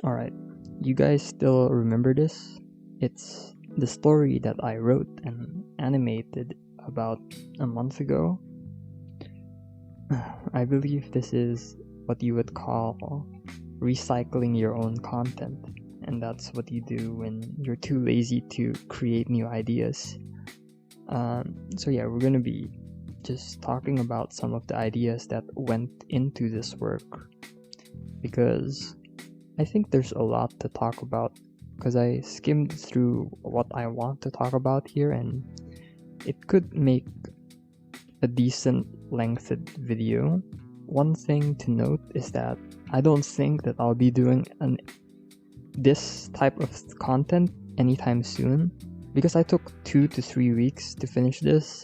Alright, you guys still remember this? It's the story that I wrote and animated about a month ago. I believe this is what you would call recycling your own content, and that's what you do when you're too lazy to create new ideas. So yeah, we're gonna be just talking about some of the ideas that went into this work, because I think there's a lot to talk about, because I skimmed through what I want to talk about here, and it could make a decent lengthed video. One thing to note is that I don't think that I'll be doing this type of content anytime soon, because I took 2 to 3 weeks to finish this.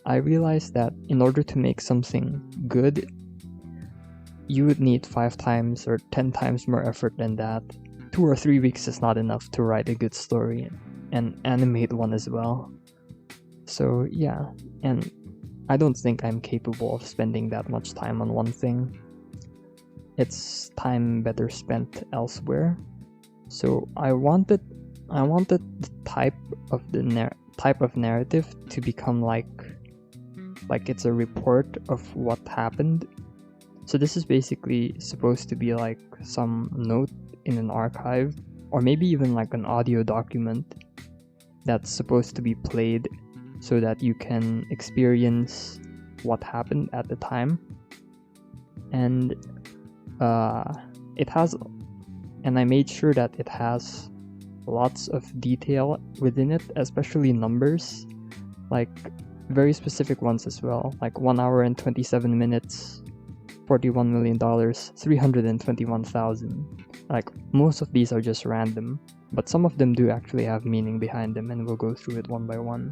I realized that in order to make something good, you would need 5 times or 10 times more effort than that. 2 or 3 weeks is not enough to write a good story and animate one as well. So yeah, and I don't think I'm capable of spending that much time on one thing. It's time better spent elsewhere. So I wanted the type of narrative to become like it's a report of what happened. So this is basically supposed to be like some note in an archive, or maybe even like an audio document that's supposed to be played so that you can experience what happened at the time. And I made sure that it has lots of detail within it, especially numbers, like very specific ones as well, like 1 hour and 27 minutes, $41 million, 321,000. Like, most of these are just random, but some of them do actually have meaning behind them, and we'll go through it one by one.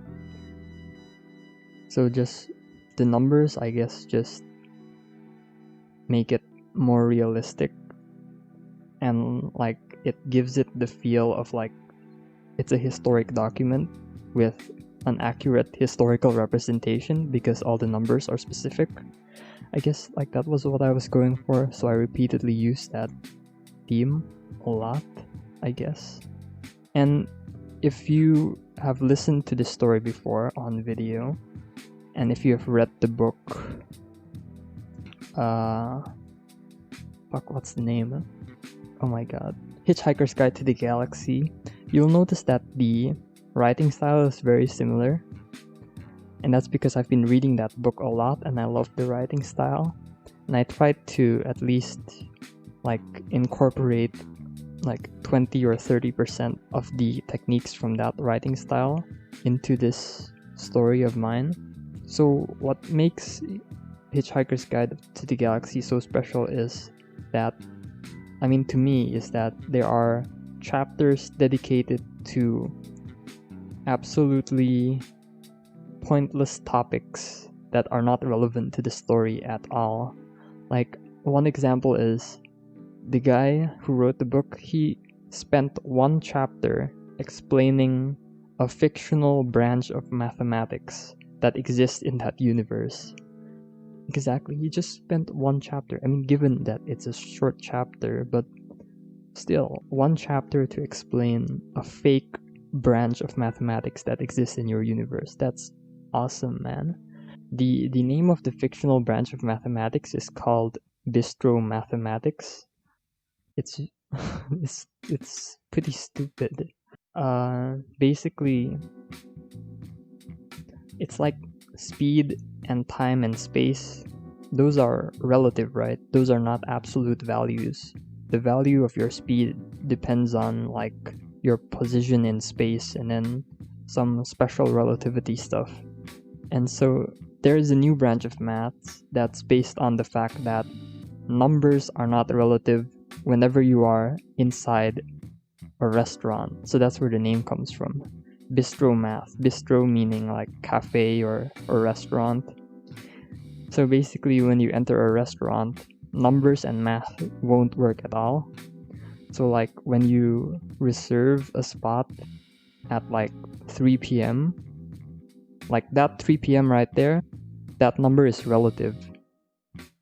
So just the numbers, I guess, just make it more realistic, and like it gives it the feel of like it's a historic document with an accurate historical representation, because all the numbers are specific. I guess like that was what I was going for, so I repeatedly used that theme a lot, I guess. And if you have listened to this story before on video, and if you have read the book, what's the name? Oh my god. Hitchhiker's Guide to the Galaxy, you'll notice that the writing style is very similar. And that's because I've been reading that book a lot and I love the writing style. And I tried to at least like incorporate like 20 or 30% of the techniques from that writing style into this story of mine. So what makes Hitchhiker's Guide to the Galaxy so special is that, to me, is that there are chapters dedicated to absolutely pointless topics that are not relevant to the story at all. Like, one example is the guy who wrote the book, he spent one chapter explaining a fictional branch of mathematics that exists in that universe. Exactly, he just spent one chapter. Given that it's a short chapter, but still, one chapter to explain a fake branch of mathematics that exists in your universe. That's awesome, man. The name of the fictional branch of mathematics is called Bistro Mathematics. It's it's pretty stupid. Basically, it's like speed and time and space. Those are relative, right? Those are not absolute values. The value of your speed depends on like your position in space and then some special relativity stuff. And so there is a new branch of maths that's based on the fact that numbers are not relative whenever you are inside a restaurant. So that's where the name comes from. Bistro math. Bistro meaning like cafe or restaurant. So basically, when you enter a restaurant, numbers and math won't work at all. So like when you reserve a spot at like 3 p.m., like that 3 p.m. right there, that number is relative.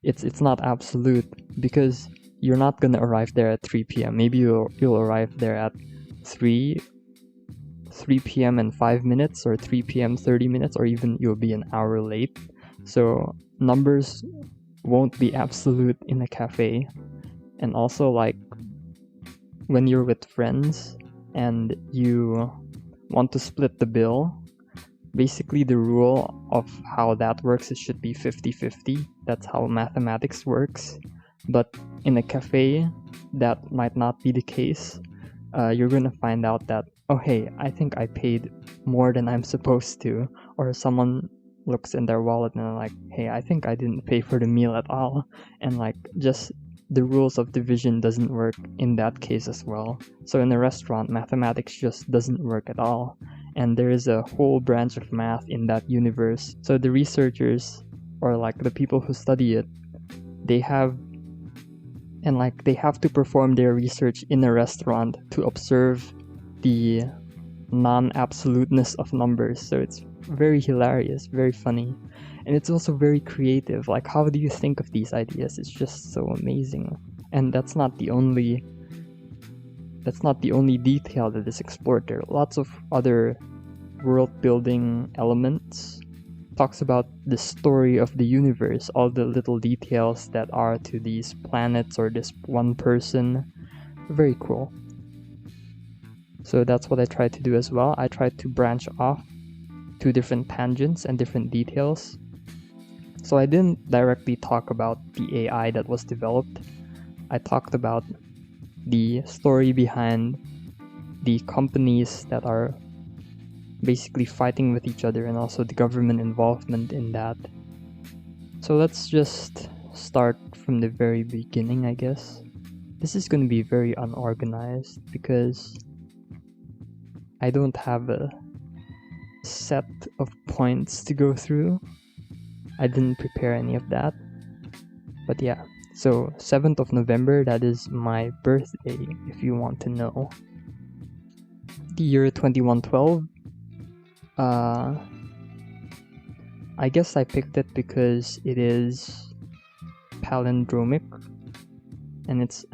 It's not absolute, because you're not gonna arrive there at 3 p.m. Maybe you'll arrive there at 3 p.m. and 5 minutes, or 3 p.m. 30 minutes, or even you'll be an hour late. So numbers won't be absolute in a cafe. And also, like, when you're with friends and you want to split the bill, basically the rule of how that works, it should be 50-50. That's how mathematics works. But in a cafe, that might not be the case. You're gonna find out that, oh hey, I think I paid more than I'm supposed to, or someone looks in their wallet and they're like, hey, I think I didn't pay for the meal at all, and like, just the rules of division doesn't work in that case as well. So in a restaurant, mathematics just doesn't work at all, and there is a whole branch of math in that universe. So the researchers, or like the people who study it, they have to perform their research in a restaurant to observe the non-absoluteness of numbers. So it's very hilarious, very funny, and it's also very creative. Like, how do you think of these ideas? It's just so amazing. And that's not the only detail that is explored there. Lots of other world building elements. Talks about the story of the universe, all the little details that are to these planets or this one person. Very cool. So that's what I tried to do as well. I tried to branch off to different tangents and different details. So I didn't directly talk about the AI that was developed. I talked about the story behind the companies that are basically fighting with each other, and also the government involvement in that. So let's just start from the very beginning, I guess. This is going to be very unorganized because I don't have a set of points to go through. I didn't prepare any of that. But yeah, so 7th of November, that is my birthday, if you want to know. The year 2112. I guess I picked it because it is palindromic, and it's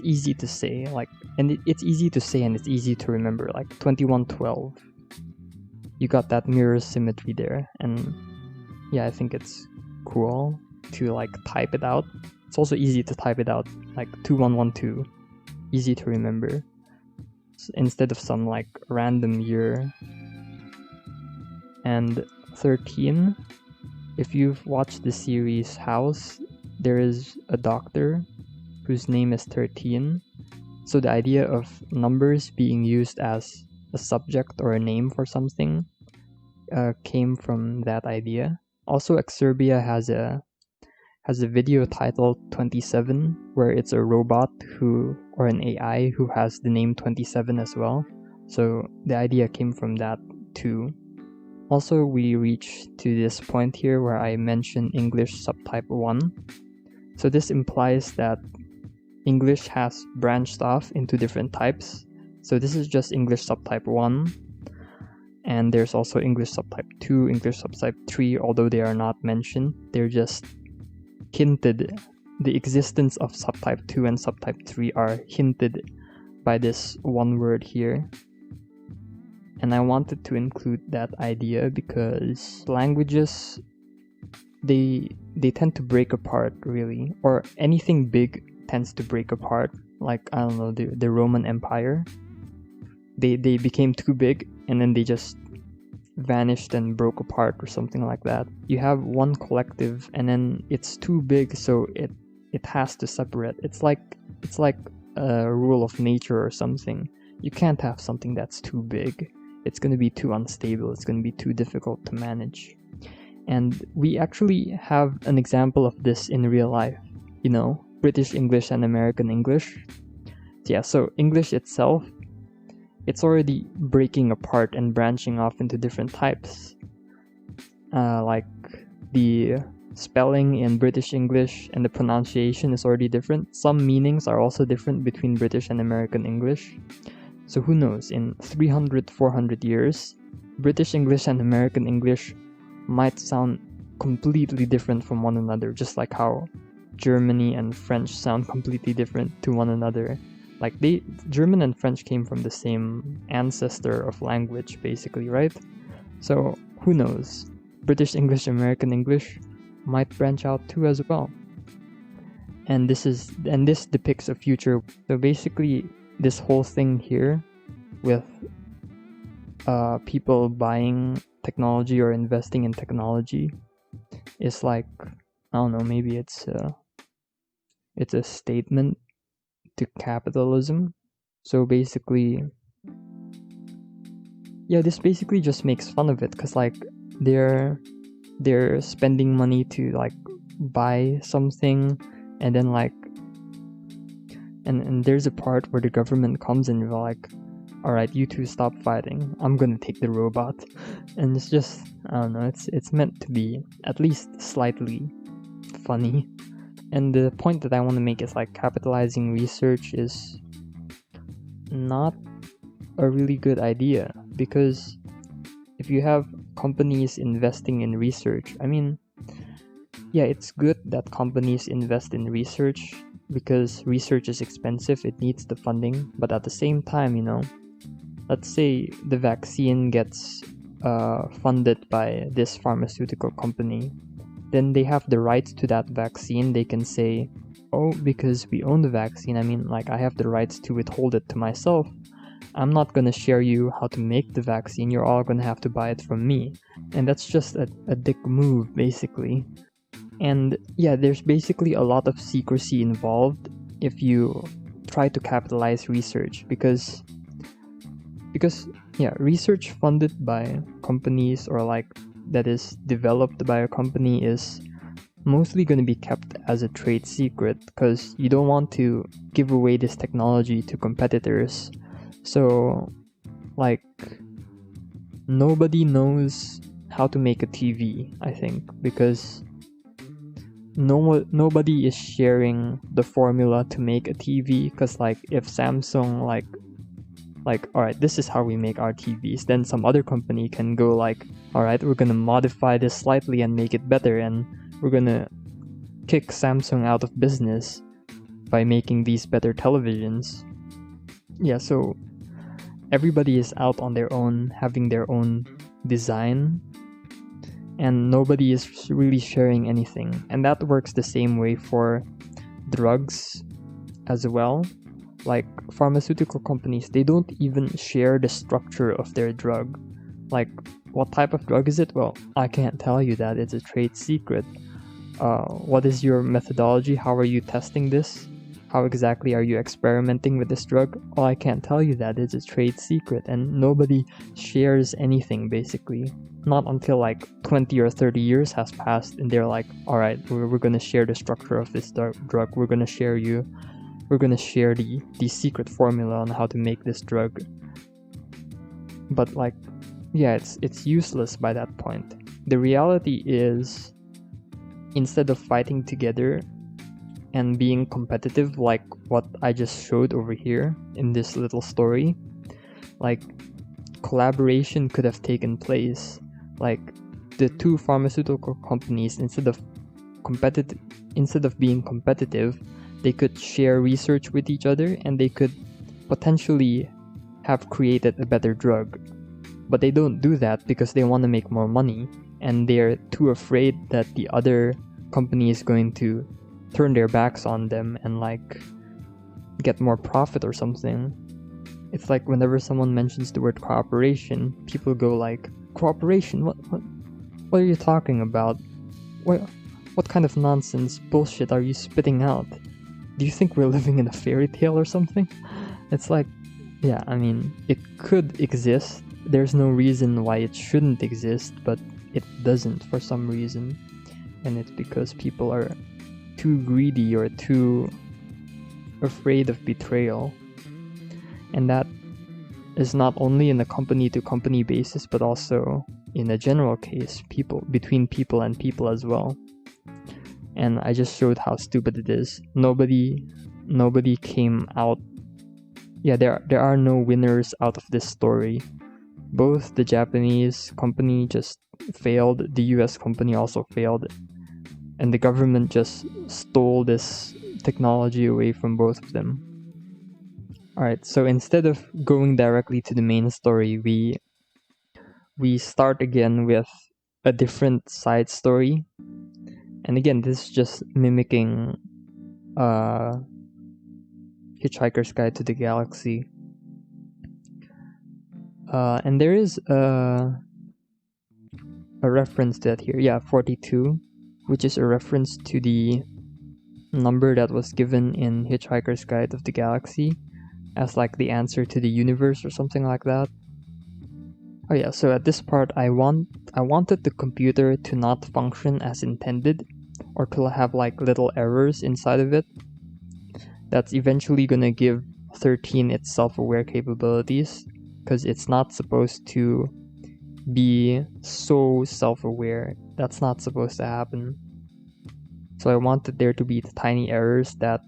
easy to say, like, and it's easy to say and it's easy to remember. Like 2112, you got that mirror symmetry there, and yeah, I think it's cool to like type it out. It's also easy to type it out, like 2112, easy to remember, instead of some like random year. And 13, if you've watched the series House, there is a doctor whose name is 13. So the idea of numbers being used as a subject or a name for something came from that idea. Also, Exerbia has a video titled 27, where it's a robot or an AI who has the name 27 as well. So the idea came from that too. Also, we reach to this point here where I mention English subtype 1. So this implies that English has branched off into different types. So this is just English subtype 1. And there's also English subtype 2, English subtype 3, although they are not mentioned. They're just hinted. The existence of subtype 2 and subtype 3 are hinted by this one word here. And I wanted to include that idea because languages, they tend to break apart, really. Or anything big tends to break apart. Like, I don't know, the Roman Empire. They became too big and then they just vanished and broke apart or something like that. You have one collective and then it's too big, so it has to separate. It's like a rule of nature or something. You can't have something that's too big. It's going to be too unstable. It's going to be too difficult to manage. And we actually have an example of this in real life. You know, British English and American English. Yeah, so English itself, it's already breaking apart and branching off into different types. Like the spelling in British English and the pronunciation is already different. Some meanings are also different between British and American English. So who knows, in 300, 400 years, British English and American English might sound completely different from one another, just like how Germany and French sound completely different to one another. Like German and French came from the same ancestor of language, basically, right? So who knows? British English, American English might branch out too as well. And this depicts a future. So basically, this whole thing here with people buying technology or investing in technology is like, I don't know, maybe it's a statement to capitalism. So basically, yeah, this basically just makes fun of it, because like they're spending money to like buy something, and then like and there's a part where the government comes and you're like, all right, you two stop fighting, I'm gonna take the robot. And it's just, I don't know, it's meant to be at least slightly funny. And the point that I want to make is like, capitalizing research is not a really good idea, because if you have companies investing in research, I mean, yeah, it's good that companies invest in research because research is expensive, it needs the funding. But at the same time, you know, let's say the vaccine gets funded by this pharmaceutical company, then they have the rights to that vaccine. They can say, oh, because we own the vaccine, I mean, like, I have the rights to withhold it to myself. I'm not gonna share you how to make the vaccine, you're all gonna have to buy it from me. And that's just a dick move, basically. And yeah, there's basically a lot of secrecy involved if you try to capitalize research, because yeah, research funded by companies, or like that is developed by a company, is mostly going to be kept as a trade secret, because you don't want to give away this technology to competitors. So like, nobody knows how to make a TV, I think, because nobody is sharing the formula to make a TV. Because like, if Samsung like alright, this is how we make our TVs, then some other company can go like, alright, we're gonna modify this slightly and make it better, and we're gonna kick Samsung out of business by making these better televisions. Yeah, so everybody is out on their own, having their own design, and nobody is really sharing anything. And that works the same way for drugs as well. Like, pharmaceutical companies, they don't even share the structure of their drug. Like, what type of drug is it? Well, I can't tell you that, it's a trade secret. What is your methodology? How are you testing this? How exactly are you experimenting with this drug? Oh, I can't tell you that, it's a trade secret. And nobody shares anything, basically. Not until like 20 or 30 years has passed and they're like, alright, we're gonna share the structure of this drug, we're gonna share the secret formula on how to make this drug. But like, yeah, it's useless by that point. The reality is, instead of fighting together and being competitive, like what I just showed over here in this little story, like, collaboration could have taken place. Like, the two pharmaceutical companies, instead of being competitive, they could share research with each other, and they could potentially have created a better drug. But they don't do that because they want to make more money, and they're too afraid that the other company is going to turn their backs on them and like get more profit or something. It's like, whenever someone mentions the word cooperation, people go like, cooperation? What are you talking about? What kind of nonsense bullshit are you spitting out? Do you think we're living in a fairy tale or something? It's like, yeah, I mean, it could exist. There's no reason why it shouldn't exist, but it doesn't for some reason. And it's because people are too greedy or too afraid of betrayal. And that is not only in a company-to-company basis, but also in a general case, between people and people as well. And I just showed how stupid it is. Nobody came out. Yeah, there are no winners out of this story. Both the Japanese company just failed, the US company also failed, and the government just stole this technology away from both of them. Alright, so instead of going directly to the main story, we start again with a different side story. And again, this is just mimicking Hitchhiker's Guide to the Galaxy. And there is a reference to that here. Yeah, 42, which is a reference to the number that was given in Hitchhiker's Guide of the Galaxy as like the answer to the universe or something like that. Oh yeah, so at this part I wanted the computer to not function as intended, or to have like little errors inside of it. That's eventually gonna give 13 its self-aware capabilities, because it's not supposed to be so self-aware. That's not supposed to happen. So I wanted there to be the tiny errors that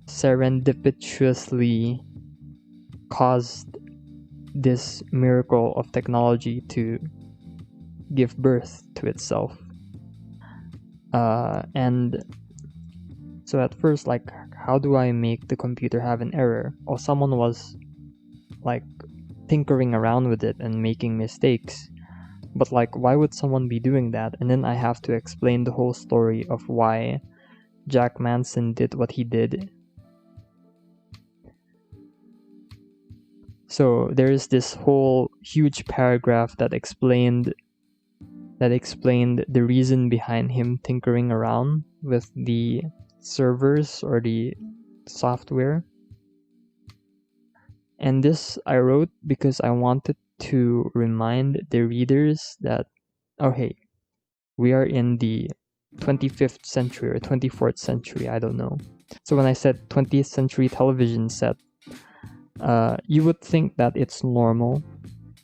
serendipitously caused this miracle of technology to give birth to itself. And so at first, like, how do I make the computer have an error? Or someone was like tinkering around with it and making mistakes. But like, why would someone be doing that? And then I have to explain the whole story of why Jack Manson did what he did. So there's this whole huge paragraph that explained the reason behind him tinkering around with the servers or the software. And this I wrote because I wanted to remind the readers that, oh hey, we are in the 25th century or 24th century, I don't know. So when I said 20th century television set, you would think that it's normal,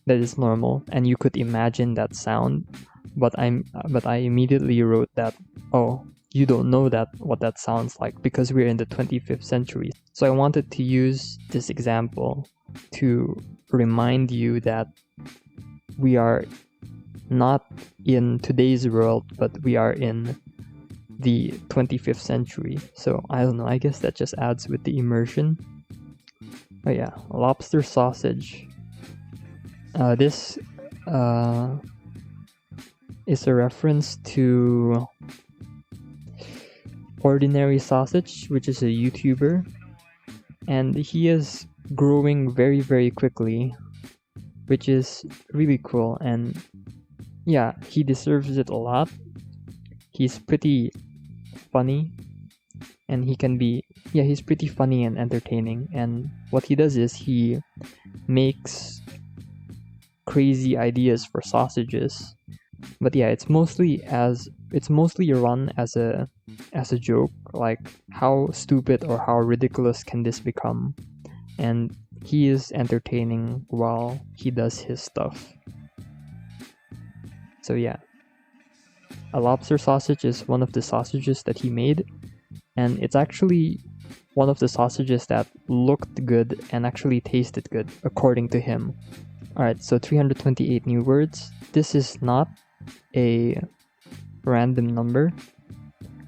and you could imagine that sound, but I immediately wrote that, oh, you don't know what that sounds like, because we're in the 25th century. So I wanted to use this example to remind you that we are not in today's world, but we are in the 25th century. So I don't know, I guess that just adds with the immersion. Oh yeah, lobster sausage. This is a reference to Ordinary Sausage, which is a YouTuber, and he is growing very, very quickly, which is really cool. And yeah, he deserves it a lot. He's pretty funny, and he's pretty funny and entertaining. And what he does is he makes crazy ideas for sausages. But yeah, it's mostly run as a joke, like how stupid or how ridiculous can this become? And he is entertaining while he does his stuff. So yeah, a lobster sausage is one of the sausages that he made, and it's actually one of the sausages that looked good and actually tasted good, according to him. Alright, so 328 new words. This is not a random number.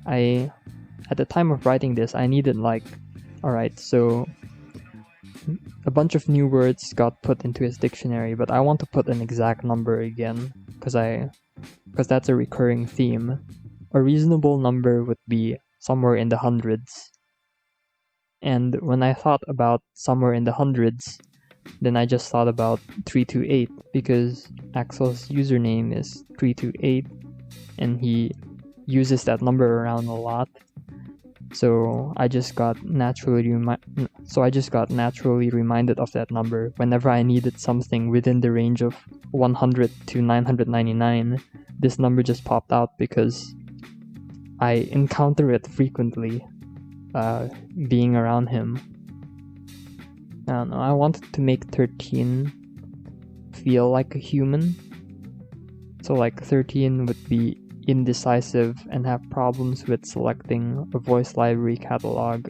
At the time of writing this, I needed alright, so a bunch of new words got put into his dictionary, but I want to put an exact number again, because that's a recurring theme. A reasonable number would be somewhere in the hundreds. And when I thought about somewhere in the hundreds, then I just thought about 328, because Axel's username is 328, and he uses that number around a lot. So I just got naturally reminded of that number whenever I needed something within the range of 100 to 999. This number just popped out because I encounter it frequently, being around him. I don't know, I wanted to make 13 feel like a human. So 13 would be indecisive and have problems with selecting a voice library catalog,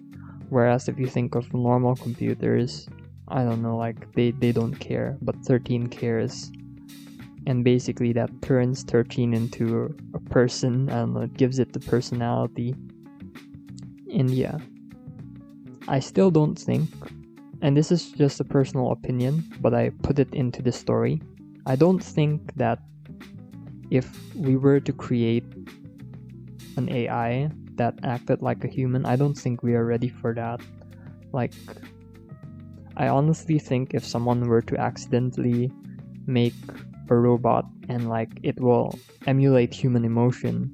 whereas if you think of normal computers, I don't know, they don't care, but 13 cares. and basically that turns 13 into a person. I don't know, it gives it the personality. And yeah, I still don't think, and this is just a personal opinion, but I put it into the story, I don't think that if we were to create an AI that acted like a human, I don't think we are ready for that. Like, I honestly think if someone were to accidentally make a robot and like it will emulate human emotion,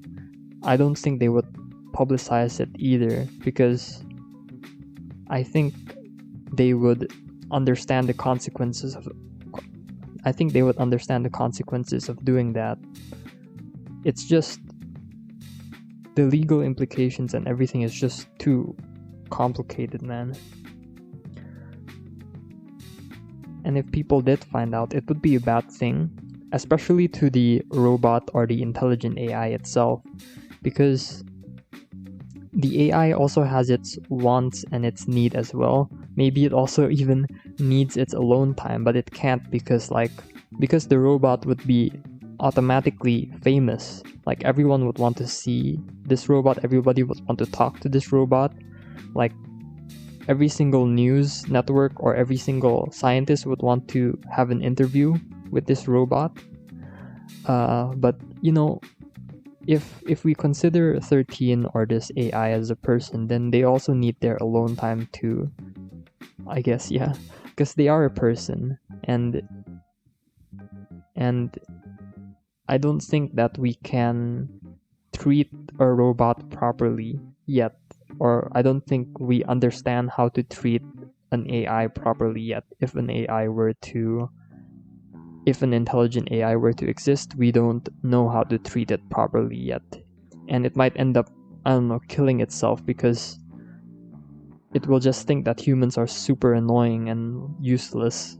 I don't think they would publicize it either, because I think they would understand the consequences of doing that. It's just the legal implications and everything is just too complicated, man. And if people did find out, it would be a bad thing, especially to the robot or the intelligent AI itself, because the AI also has its wants and its need as well. Maybe it also even needs its alone time, but it can't because the robot would be automatically famous. Like, everyone would want to see this robot, everybody would want to talk to this robot. Like, every single news network or every single scientist would want to have an interview with this robot. But you know, if we consider 13 or this AI as a person, then they also need their alone time too, I guess. Yeah, because they are a person, and I don't think that we can treat a robot properly yet, or I don't think we understand how to treat an AI properly yet. If an intelligent AI were to exist, we don't know how to treat it properly yet. And it might end up, I don't know, killing itself because it will just think that humans are super annoying and useless.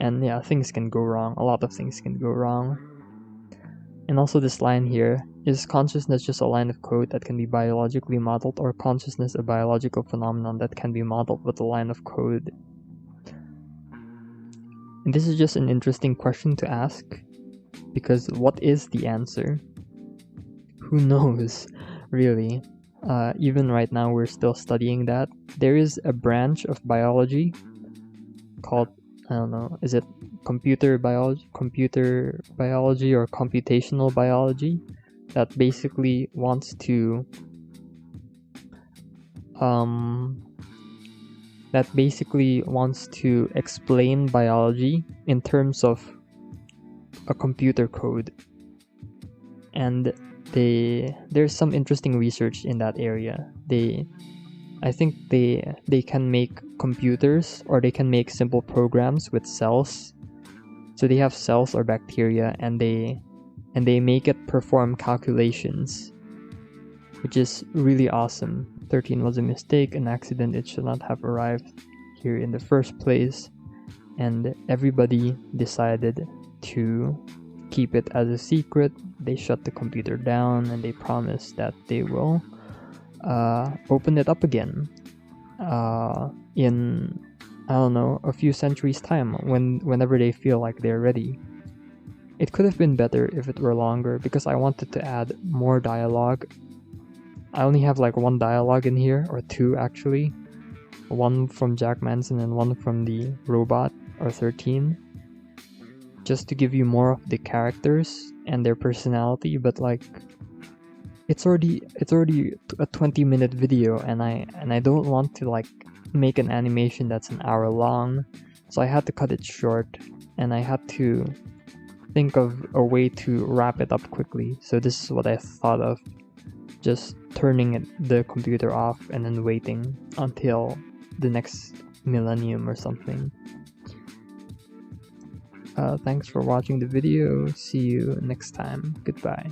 And yeah, things can go wrong. A lot of things can go wrong. And also this line here, is consciousness just a line of code that can be biologically modeled, or consciousness a biological phenomenon that can be modeled with a line of code? And this is just an interesting question to ask, because what is the answer? Who knows, really? Even right now we're still studying that. There is a branch of biology called, I don't know, is it computer biology or computational biology, that basically wants to explain biology in terms of a computer code. And there's some interesting research in that area. I think they can make computers, or they can make simple programs with cells. So they have cells or bacteria, and they make it perform calculations, which is really awesome. 13 was a mistake, an accident. It should not have arrived here in the first place. And everybody decided to keep it as a secret. They shut the computer down, and they promised that they will open it up again in, I don't know, a few centuries time, whenever they feel like they're ready. It could have been better if it were longer, because I wanted to add more dialogue. I only have like one dialogue in here, or two actually. One from Jack Manson and one from the robot, or 13. Just to give you more of the characters and their personality, but like, it's already a 20-minute video, and I don't want to like make an animation that's an hour long, so I had to cut it short, and I had to think of a way to wrap it up quickly. So this is what I thought of, just turning the computer off and then waiting until the next millennium or something. Thanks for watching the video. See you next time. Goodbye.